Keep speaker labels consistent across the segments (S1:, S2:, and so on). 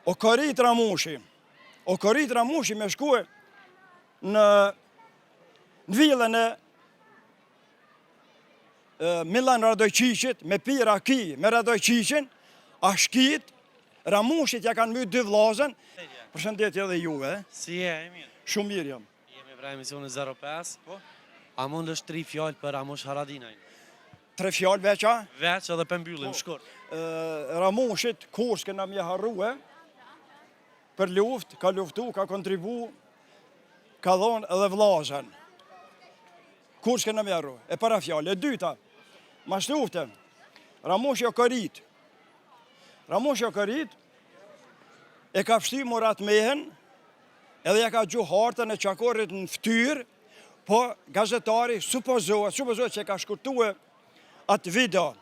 S1: O Korit Ramushi me shkue në villën e Milan Radojqiqit, me pi raki me Radojqiqin, a shkit, Ramushit ja kanë myt 2 vllazën. Përshëndetje edhe juve.
S2: Si e mirë?
S1: Shumë mirë jam.
S2: Jemi pra emisionin 05. Po? A mund është 3 fjallë për Ramush Haradinajn?
S1: 3 fjallë veqa?
S2: Veç edhe për mbyllim, shkurt.
S1: Ramushit, kurs këna mje harrue, për luft, ka luftu, ka kontribu, ka dhonë edhe vllazën. Kurs këna mje harrue. E para fjallë. E dyta, mas lufte, Ramushi o Korit. Ramushi o Korit e ka fshty Murat Mehen, edhe ja ka gjuh hartën e Qakorit në ftyrë, po gazetari supozohet që ka shkurtue atë video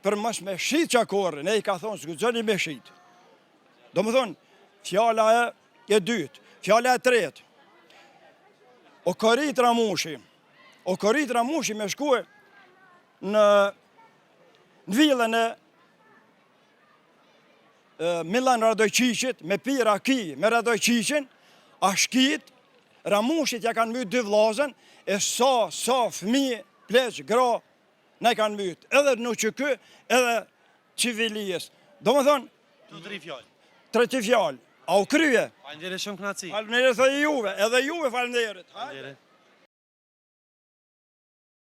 S1: për mos me shit Qakorin, ne i ka thonë s'guxoni me shit. Do më thonë, fjala e dytë, fjala e tretë, o Korit Ramushi me shkue në villën e Milan Radojqiqit, me pi raki me Radojqiqin, a shkit, Ramushit ja kanë myt 2 vllazën, e sa fëmijë, pleq, gra, ne kanë myt, edhe në QK, edhe civilijes. Do më thonë,
S2: 3 fjallë.
S1: 3 fjallë, a u krye?
S2: Falënderit shumë knaci.
S1: Falënderit edhe juve, falënderit.
S2: Falënderit.